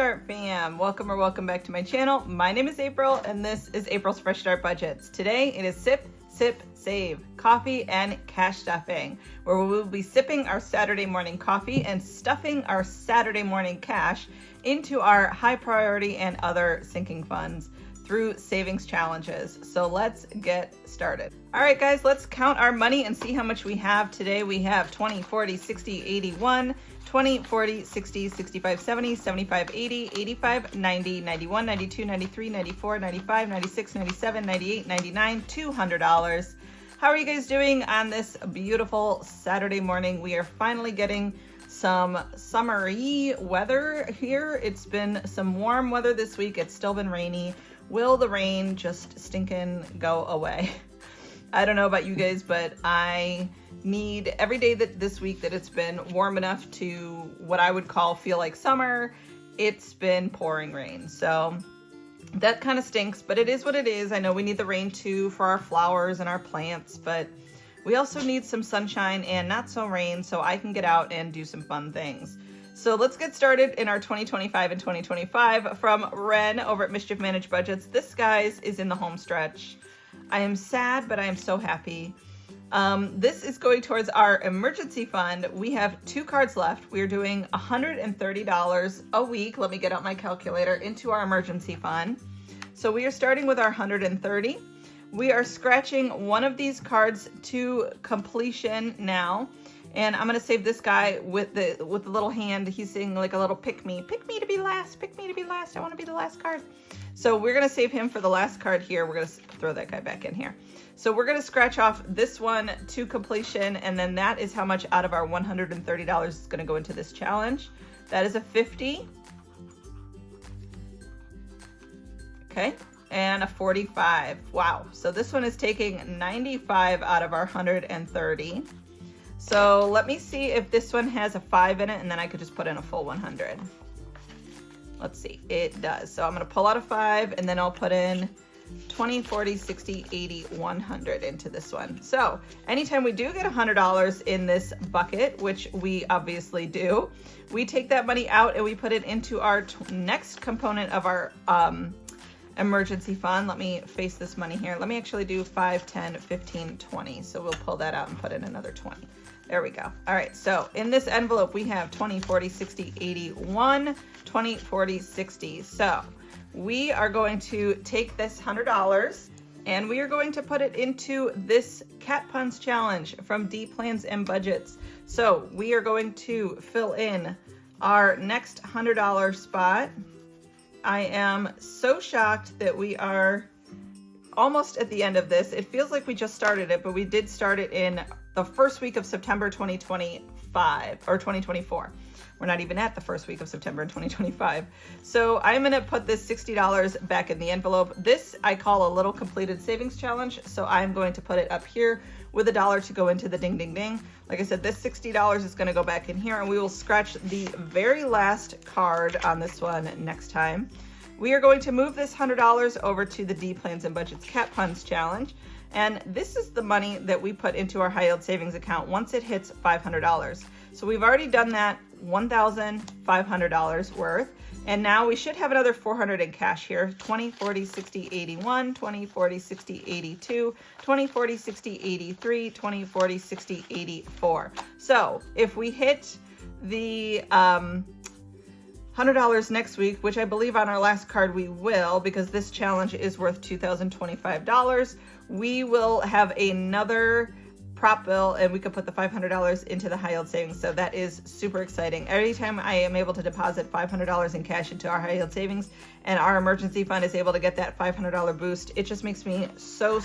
Start fam, welcome back to my channel. My name is April and this is April's Fresh Start Budgets. Today it is sip, sip, save, coffee and cash stuffing, where we will be sipping our Saturday morning coffee and stuffing our Saturday morning cash into our high priority and other sinking funds through savings challenges. So let's get started. All right guys, let's count our money and see how much we have. Today we have 20, 40, 60, 81, 20, 40, 60, 65, 70, 75, 80, 85, 90, 91, 92, 93, 94, 95, 96, 97, 98, 99, $200. How are you guys doing on this beautiful Saturday morning? We are finally getting some summery weather here. It's been some warm weather this week. It's still been rainy. Will the rain just stinking go away? I don't know about you guys, but I need every day this week that it's been warm enough to what I would feel like summer. It's been pouring rain. So that kind of stinks, but it is what it is. I know we need the rain too for our flowers and our plants, but we also need some sunshine and not so rain so I can get out and do some fun things. So let's get started in our 2025 and 2025 from Ren over at Mischief Managed Budgets. This, guys, is in the home stretch. I am sad, but I am so happy. This is going towards our emergency fund. We have 2 cards left. We are doing $130 a week. Let me get out my calculator into our emergency fund. So we are starting with our 130. We are scratching one of these cards to completion now. And I'm gonna save this guy with the little hand. He's saying like a little pick me to be last, pick me to be last. I wanna be the last card. So we're gonna save him for the last card here. We're gonna throw that guy back in here. So we're gonna scratch off this one to completion, and then that is how much out of our $130 is gonna go into this challenge. That is a 50. Okay, and a 45. Wow, so this one is taking 95 out of our 130. So let me see if this one has a 5 in it, and then I could just put in a full 100. Let's see, it does. So I'm gonna pull out a 5, and then I'll put in 20, 40, 60, 80, 100 into this one. So anytime we do get $100 in this bucket, which we obviously do, we take that money out and we put it into our next component of our emergency fund. Let me face this money here. Let me actually do 5, 10, 15, 20. So we'll pull that out and put in another 20. There we go. All right, so in this envelope, we have 20, 40, 60, 81, 20, 40, 60. So we are going to take this $100 and we are going to put it into this Cat Puns Challenge from D Plans and Budgets. So we are going to fill in our next $100 spot. I am so shocked that we are almost at the end of this. It feels like we just started it, but we did start it in the first week of September 2025 or 2024. We're not even at the first week of September in 2025. So I'm gonna put this $60 back in the envelope. This I call a little completed savings challenge. So I'm going to put it up here with $1 to go into the ding, ding, ding. Like I said, this $60 is gonna go back in here and we will scratch the very last card on this one next time. We are going to move this $100 over to the D Plans and Budgets Cat Puns Challenge. And this is the money that we put into our high yield savings account once it hits $500. So we've already done that $1,500 worth. And now we should have another 400 in cash here. 20, 40, 60, 81, 20, 40, 60, 82, 20, 40, 60, 83, 20, 40, 60, 84. So if we hit the $100 next week, which I believe on our last card we will, because this challenge is worth $2,025, we will have another prop bill and we could put the $500 into the high yield savings. So that is super exciting. Every time I am able to deposit $500 in cash into our high yield savings and our emergency fund is able to get that $500 boost, it just makes me so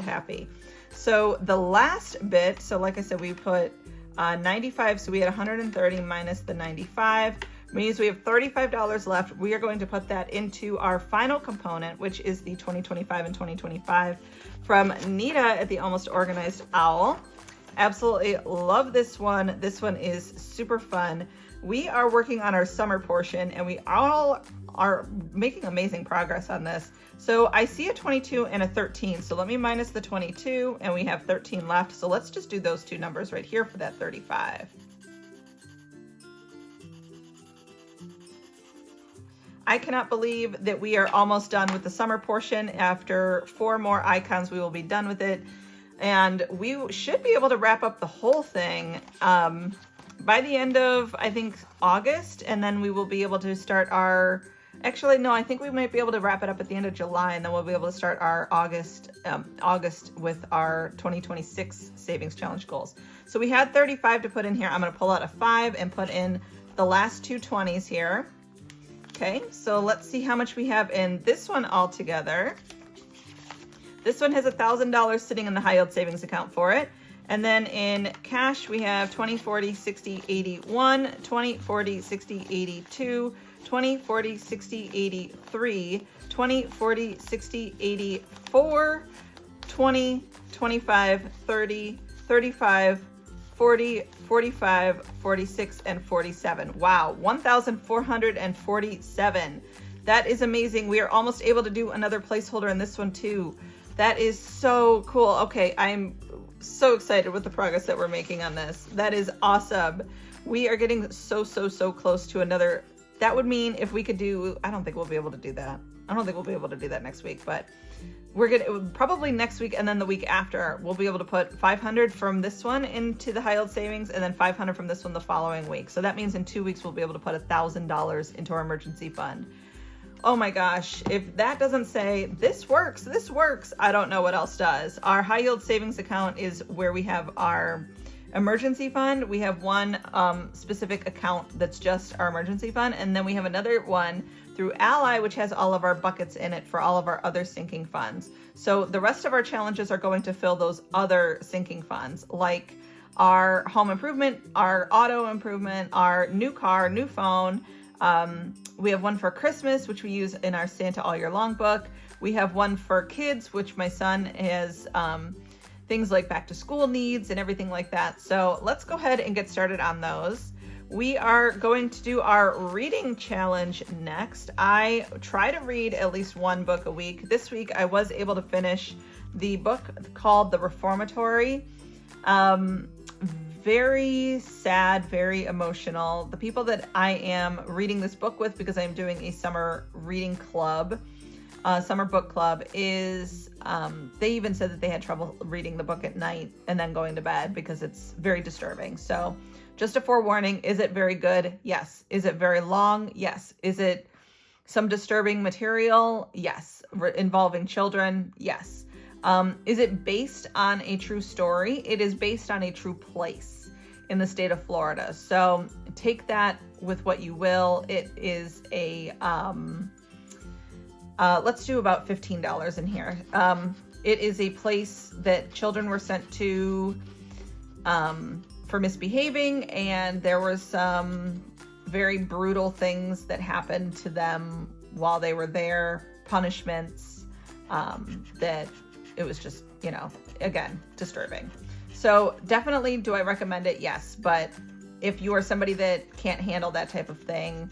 happy. So the last bit, so like I said, we put 95, so we had 130 minus the 95, means we have $35 left. We are going to put that into our final component, which is the 2025 and 2025 from Nita at the Almost Organized Owl. Absolutely love this one. This one is super fun. We are working on our summer portion and we all are making amazing progress on this. So I see a 22 and a 13. So let me minus the 22 and we have 13 left. So let's just do those two numbers right here for that 35. I cannot believe that we are almost done with the summer portion. After 4 more icons, we will be done with it. And we should be able to wrap up the whole thing by the end of, I think, August. And then we will be able to start our, actually, no, I think we might be able to wrap it up at the end of July. And then we'll be able to start our August with our 2026 savings challenge goals. So we had 35 to put in here. I'm going to pull out a 5 and put in the last 2 20s here. Okay, so let's see how much we have in this one altogether. This one has $1,000 sitting in the high yield savings account for it. And then in cash, we have 20, 40, 60, 81, 20, 40, 60, 82, 20, 40, 60, 83, 20, 40, 60, 84, 20, 25, 30, 35, 40, 45, 46, and 47. Wow, 1,447. That is amazing. We are almost able to do another placeholder in this one too. That is so cool. Okay, I'm so excited with the progress that we're making on this. That is awesome. We are getting so close to another. That would mean if we could do, I don't think we'll be able to do that. I don't think we'll be able to do that next week, but we're gonna probably next week and then the week after we'll be able to put 500 from this one into the high yield savings and then 500 from this one the following week. So that means in 2 weeks we'll be able to put $1,000 into our emergency fund. Oh my gosh, if that doesn't say this works, I don't know what else does. Our high yield savings account is where we have our emergency fund. We have one specific account that's just our emergency fund, and then we have another one through Ally, which has all of our buckets in it for all of our other sinking funds. So the rest of our challenges are going to fill those other sinking funds, like our home improvement, our auto improvement, our new car, new phone. We have one for Christmas, which we use in our Santa All Year Long book. We have one for kids, which my son has things like back to school needs and everything like that. So let's go ahead and get started on those. We are going to do our reading challenge next. I try to read at least 1 book a week. This week I was able to finish the book called The Reformatory. Very sad, very emotional. The people that I am reading this book with, because I'm doing a summer reading club, summer book club, is they even said that they had trouble reading the book at night and then going to bed because it's very disturbing. So just a forewarning, is it very good? Yes. Is it very long? Yes. Is it some disturbing material? Yes. Involving children? Yes. Is it based on a true story? It is based on a true place in the state of Florida. So take that with what you will. It is a, let's do about $15 in here. It is a place that children were sent to for misbehaving, and there were some very brutal things that happened to them while they were there, punishments, that it was just, you know, again, disturbing. So definitely, do I recommend it? Yes. But if you are somebody that can't handle that type of thing,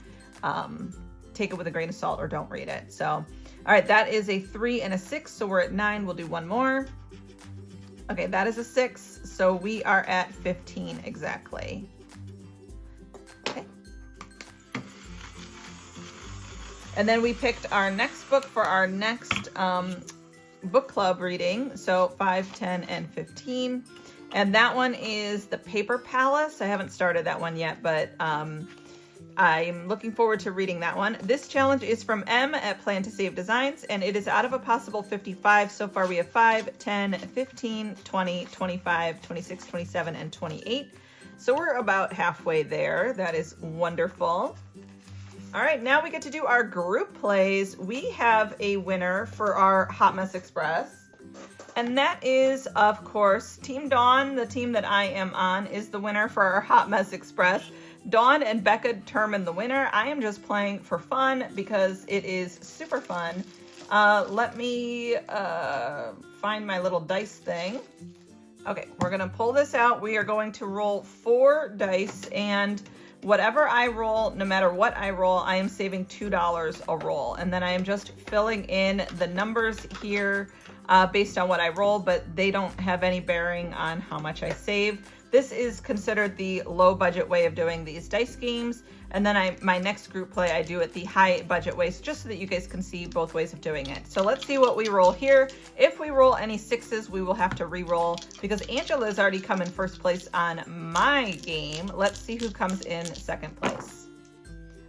take it with a grain of salt or don't read it. So, all right, that is a 3 and a 6. So we're at 9. We'll do one more. Okay, that is a 6. So we are at 15 exactly. Okay. And then we picked our next book for our next book club reading. So 5, 10, and 15. And that one is The Paper Palace. I haven't started that one yet, but I'm looking forward to reading that one. This challenge is from M at Plan to Save Designs, and it is out of a possible 55. So far we have 5, 10, 15, 20, 25, 26, 27, and 28. So we're about halfway there. That is wonderful. All right, now we get to do our group plays. We have a winner for our Hot Mess Express. And that is, of course, Team Dawn, the team that I am on, is the winner for our Hot Mess Express. Dawn and Becca determined the winner. I am just playing for fun because it is super fun. Let me find my little dice thing. Okay, we're going to pull this out. We are going to roll 4 dice, and whatever I roll, no matter what I roll, I am saving $2 a roll. And then I am just filling in the numbers here. based on what I roll, but they don't have any bearing on how much I save. This is considered the low budget way of doing these dice games. And then my next group play, I do it the high budget way, just so that you guys can see both ways of doing it. So let's see what we roll here. If we roll any sixes, we will have to re-roll because Angela's already come in first place on my game. Let's see who comes in second place.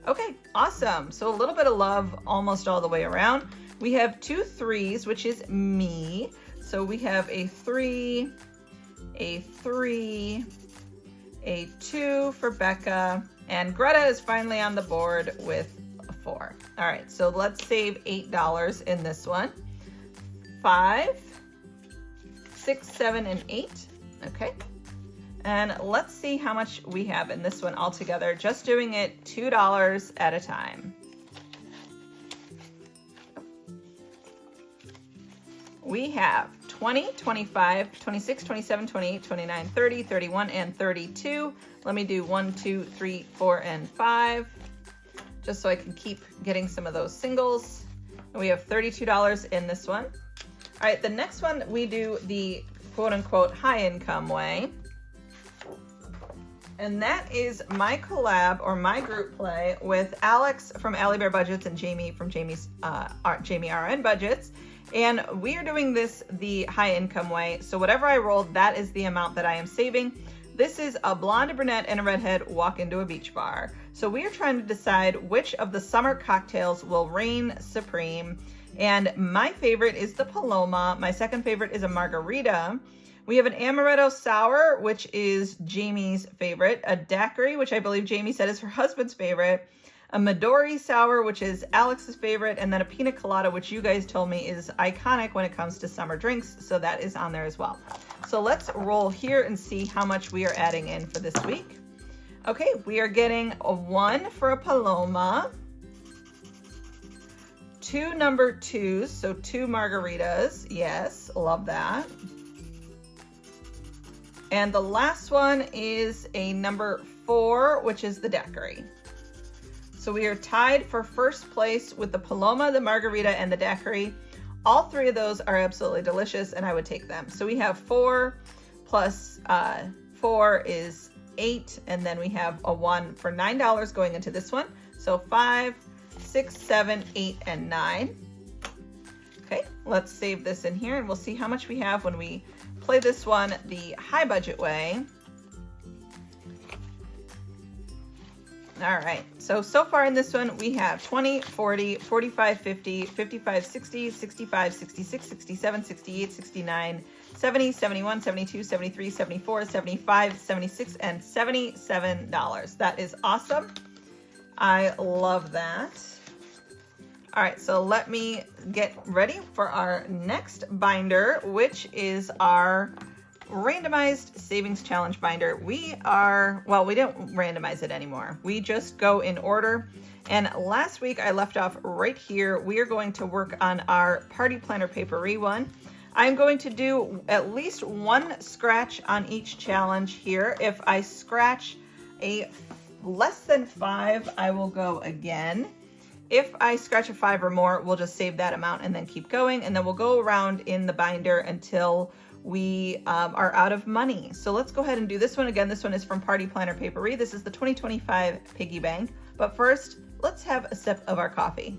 Okay, awesome. So a little bit of love almost all the way around. We have 2 3s, which is me. So we have a 3, a 3, a 2 for Becca, and Greta is finally on the board with a 4. All right, so let's save $8 in this one. 5, 6, 7, and 8. Okay. And let's see how much we have in this one altogether, just doing it $2 at a time. We have 20, 25, 26, 27, 28, 29, 30, 31, and 32. Let me do 1, 2, 3, 4, and 5, just so I can keep getting some of those singles. And we have $32 in this one. All right, the next one we do the quote-unquote high-income way. And that is my collab or my group play with Alex from Allie Bear Budgets and Jamie from Jamie RN Budgets. And we are doing this the high income way. So whatever I rolled, that is the amount that I am saving. This is a blonde, a brunette, and a redhead walk into a beach bar. So we are trying to decide which of the summer cocktails will reign supreme. And my favorite is the Paloma. My second favorite is a margarita. We have an amaretto sour, which is Jamie's favorite, a daiquiri, which I believe Jamie said is her husband's favorite, a Midori sour, which is Alex's favorite, and then a pina colada, which you guys told me is iconic when it comes to summer drinks, so that is on there as well. So let's roll here and see how much we are adding in for this week. Okay, we are getting a 1 for a Paloma, 2 number 2s, so 2 margaritas, yes, love that. And the last one is a number 4, which is the daiquiri. So we are tied for first place with the Paloma, the margarita, and the daiquiri. All 3 of those are absolutely delicious, and I would take them. So we have 4 plus 4 is 8, and then we have a 1 for $9 going into this one. So 5, 6, 7, 8, and 9. Okay, let's save this in here, and we'll see how much we have when we play this one the high budget way. All right, so far in this one, we have 20, 40, 45, 50, 55, 60, 65, 66, 67, 68, 69, 70, 71, 72, 73, 74, 75, 76, and $77. That is awesome. I love that. All right, so let me get ready for our next binder, which is our randomized savings challenge binder. We don't randomize it anymore. We just go in order. And last week I left off right here. We are going to work on our party planner papery one. I'm going to do at least 1 scratch on each challenge here. If I scratch a less than 5, I will go again. If I scratch a 5 or more, we'll just save that amount and then keep going. And then we'll go around in the binder until we are out of money. So let's go ahead and do this one again. This one is from Party Planner Papery. This is the 2025 Piggy Bank. But first, let's have a sip of our coffee.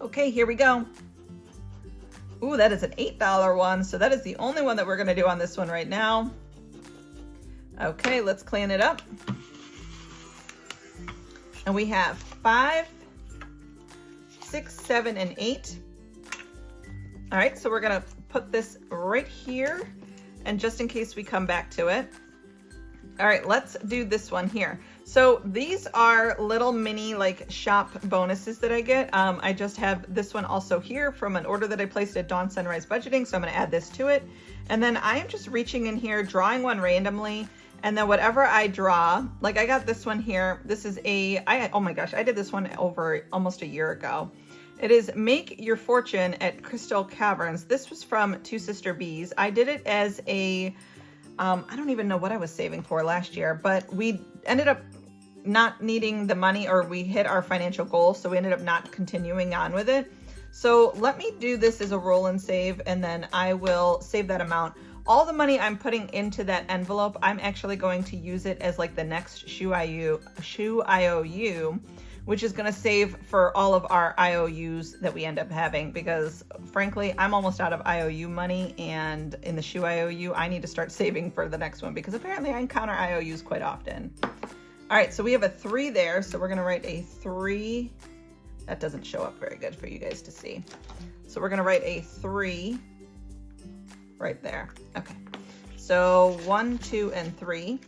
Okay, here we go. Ooh, that is an $8 one. So that is the only one that we're going to do on this one right now. Okay, let's clean it up. And we have 5, 6, 7, and 8. All right, so we're going to put this right here. And just in case we come back to it. All right, let's do this one here. So these are little mini like shop bonuses that I get. I just have this one also here from an order that I placed at Dawn Sunrise Budgeting. So I'm going to add this to it. And then I am just reaching in here, drawing one randomly. And then whatever I draw, like I got this one here. This is oh my gosh, I did this one over almost a year ago. It is Make Your Fortune at Crystal Caverns. This was from Two Sister Bees. I did it as a, I don't even know what I was saving for last year, but we ended up not needing the money, or we hit our financial goal, so we ended up not continuing on with it. So let me do this as a roll and save, and then I will save that amount. All the money I'm putting into that envelope, I'm actually going to use it as like the next shoe IOU, which is going to save for all of our IOUs that we end up having, because frankly, I'm almost out of IOU money, and in the shoe IOU, I need to start saving for the next one, because apparently I encounter IOUs quite often. All right, so we have a 3 there, so we're going to write a 3. That doesn't show up very good for you guys to see. So we're going to write a 3 right there. Okay, so 1, 2, and 3.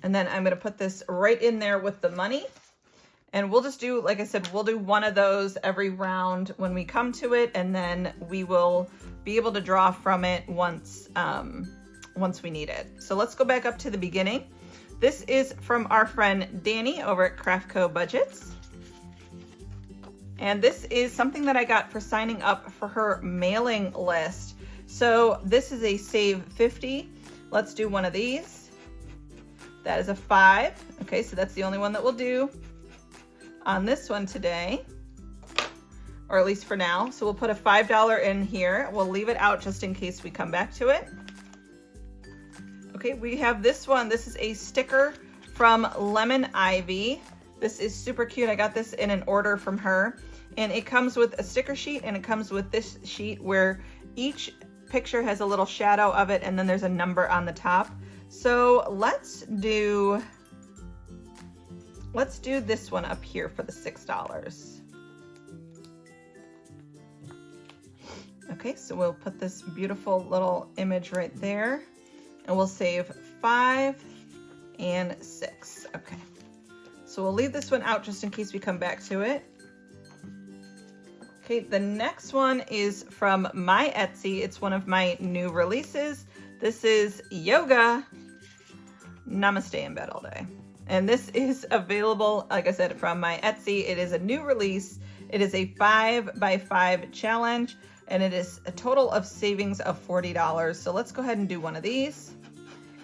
And then I'm going to put this right in there with the money. And we'll just do, like I said, we'll do one of those every round when we come to it. And then we will be able to draw from it once we need it. So let's go back up to the beginning. This is from our friend Danny over at Craftco Budgets. And this is something that I got for signing up for her mailing list. So this is a save 50. Let's do one of these. That is a 5. Okay, so that's the only one that we'll do on this one today, or at least for now. So we'll put a $5 in here. We'll leave it out just in case we come back to it. Okay, we have this one. This is a sticker from Lemon Ivy. This is super cute. I got this in an order from her. And it comes with a sticker sheet, and it comes with this sheet where each picture has a little shadow of it, and then there's a number on the top. So let's do this one up here for the $6. Okay, so we'll put this beautiful little image right there, and we'll save 5 and 6. Okay, so we'll leave this one out just in case we come back to it. Okay, the next one is from my Etsy. It's one of my new releases. This is Yoga Namaste in Bed All Day. And this is available, like I said, from my Etsy. It is a new release. It is a 5x5 challenge, and it is a total of savings of $40. So let's go ahead and do one of these.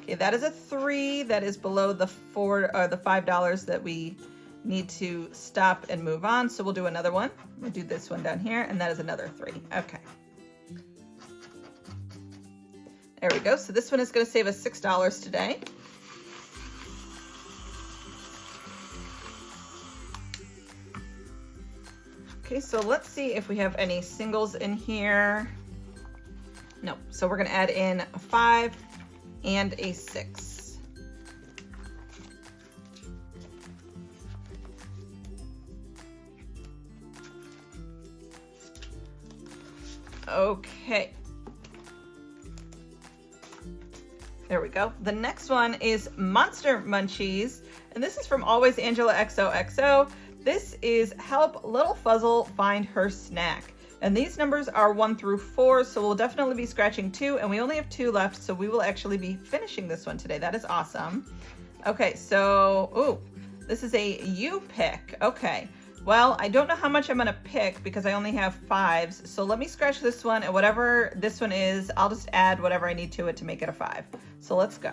Okay, that is a 3. That is below the $5 that we need to stop and move on. So we'll do another one. We'll do this one down here, and that is another 3. Okay. There we go. So this one is going to save us $6 today. Okay, so let's see if we have any singles in here. No, so we're going to add in a 5 and a 6. Okay. There we go. The next one is Monster Munchies, and this is from Always Angela XOXO. This is Help Little Fuzzle Find Her Snack. And these numbers are 1 through 4, so we'll definitely be scratching 2, and we only have 2 left, so we will actually be finishing this one today. That is awesome. Okay, so, ooh, this is a you pick. Okay, well, I don't know how much I'm gonna pick because I only have 5s, so let me scratch this one, and whatever this one is, I'll just add whatever I need to it to make it a 5. So let's go.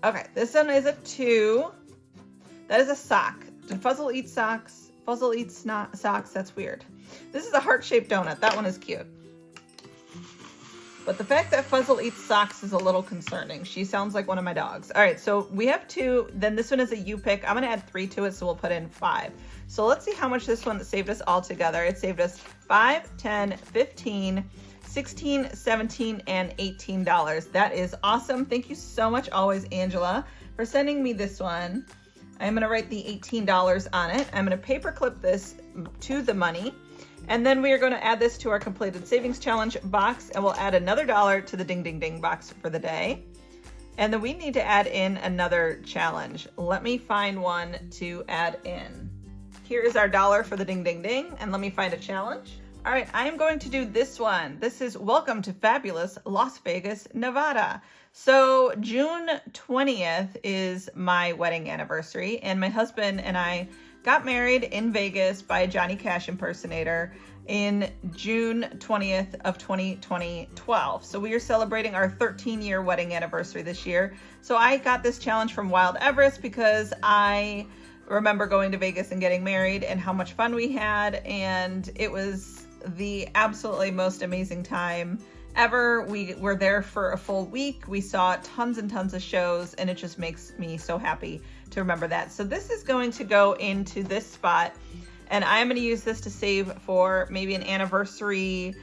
Okay, this one is a 2. That is a sock. Did Fuzzle eat socks? Fuzzle eats socks? That's weird. This is a heart-shaped donut. That one is cute. But the fact that Fuzzle eats socks is a little concerning. She sounds like one of my dogs. All right, so we have 2. Then this one is a you pick. I'm going to add 3 to it, so we'll put in 5. So let's see how much this one saved us all together. It saved us 5, 10, 15, 16, 17, and $18. That is awesome. Thank you so much, Always Angela, for sending me this one. I'm going to write the $18 on it. I'm going to paperclip this to the money. And then we are going to add this to our completed savings challenge box, and we'll add another $1 to the ding ding ding box for the day. And then we need to add in another challenge. Let me find one to add in. Here is our $1 for the ding ding ding, and let me find a challenge. All right, I am going to do this one. This is Welcome to Fabulous Las Vegas, Nevada. So June 20th is my wedding anniversary, and my husband and I got married in Vegas by a Johnny Cash impersonator in June 20th of 2012. So we are celebrating our 13-year wedding anniversary this year. So I got this challenge from Wild Everest because I remember going to Vegas and getting married and how much fun we had, and it was the absolutely most amazing time ever. We were there for a full week. We saw tons and tons of shows, and it just makes me so happy to remember that. So this is going to go into this spot, and I'm going to use this to save for maybe an anniversary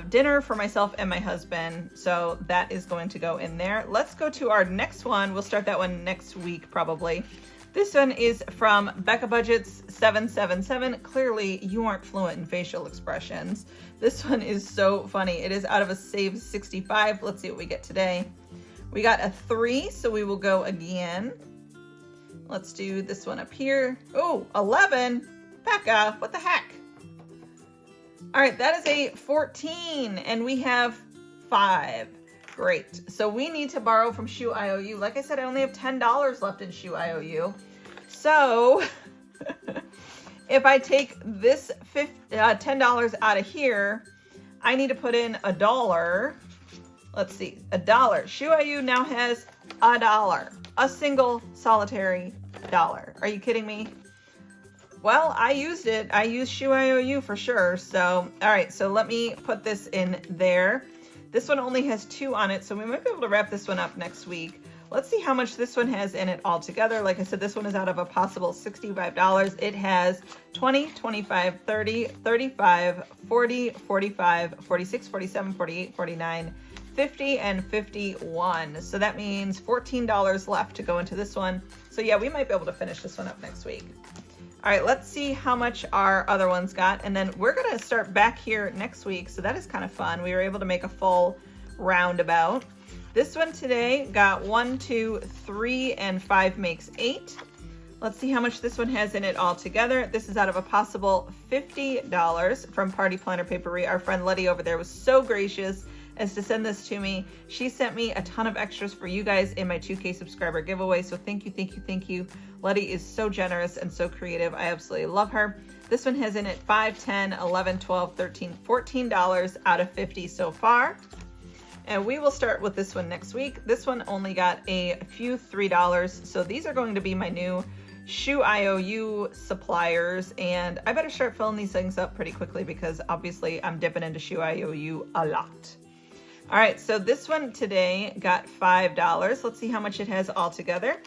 dinner for myself and my husband. So that is going to go in there. Let's go to our next one. We'll start that one next week probably. This one is from Becca Budgets 777. Clearly, you aren't fluent in facial expressions. This one is so funny. It is out of a save 65. Let's see what we get today. We got a 3, so we will go again. Let's do this one up here. Oh, 11. Becca, what the heck? All right, that is a 14, and we have 5. Great. So we need to borrow from Shoe IOU. Like I said, I only have $10 left in Shoe IOU. So if I take this $10 out of here, I need to put in $1. Let's see, $1. Shoe IOU now has $1. A single solitary dollar. Are you kidding me? Well, I used it. I used Shoe IOU for sure. So, all right. So let me put this in there. This one only has 2 on it, so we might be able to wrap this one up next week. Let's see how much this one has in it altogether. Like I said, this one is out of a possible $65. It has 20, 25, 30, 35, 40, 45, 46, 47, 48, 49, 50, and 51. So that means $14 left to go into this one. So yeah, we might be able to finish this one up next week. All right, let's see how much our other ones got. And then we're gonna start back here next week. So that is kind of fun. We were able to make a full roundabout. This one today got 1, 2, 3, and 5 makes 8. Let's see how much this one has in it all together. This is out of a possible $50 from Party Planner Papery. Our friend Letty over there was so gracious as to send this to me. She sent me a ton of extras for you guys in my 2K subscriber giveaway. So thank you, thank you, thank you. Letty is so generous and so creative. I absolutely love her. This one has in it 5, 10, 11, 12, 13, $14 out of 50 so far. And we will start with this one next week. This one only got a few $3. So these are going to be my new Shoe IOU suppliers. And I better start filling these things up pretty quickly because obviously I'm dipping into Shoe IOU a lot. All right, so this one today got $5. Let's see how much it has all together.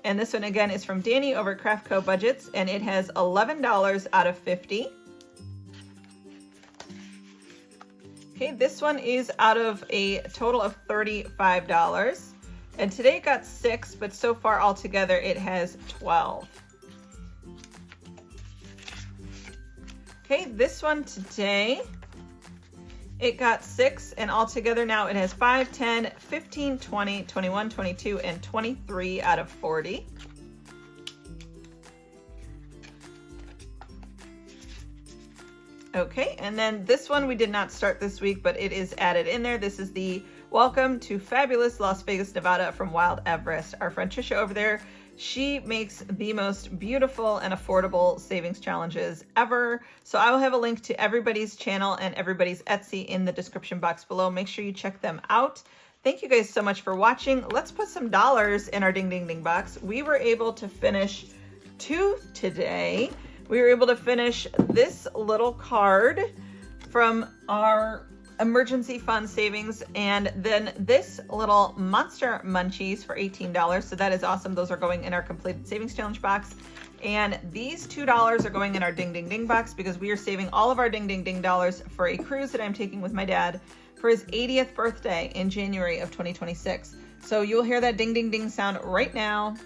And this one again is from Danny over at Craft Co Budgets, and it has $11 out of 50. Okay, this one is out of a total of $35. And today it got 6, but so far all together it has 12. Okay, this one today, it got 6, and altogether now it has 5, 10, 15, 20, 21, 22, and 23 out of 40. Okay, and then this one we did not start this week, but it is added in there. This is the Welcome to Fabulous Las Vegas, Nevada from Wild Everest. Our friend Trisha over there, she makes the most beautiful and affordable savings challenges ever. So I will have a link to everybody's channel and everybody's Etsy in the description box below. Make sure you check them out. Thank you guys so much for watching. Let's put some dollars in our ding ding ding box. We were able to finish 2 today. We were able to finish this little card from our emergency fund savings, and then this little Monster Munchies for $18. So that is awesome. Those are going in our completed savings challenge box. And these $2 are going in our ding ding ding box because we are saving all of our ding ding ding dollars for a cruise that I'm taking with my dad for his 80th birthday in January of 2026. So you'll hear that ding ding ding sound right now.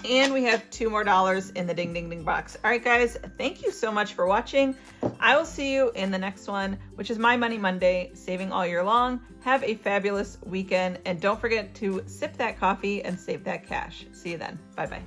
And we have 2 more dollars in the ding ding ding box. All right, guys, thank you so much for watching. I will see you in the next one, which is My Money Monday, saving all year long. Have a fabulous weekend, and don't forget to sip that coffee and save that cash. See you then. Bye-bye.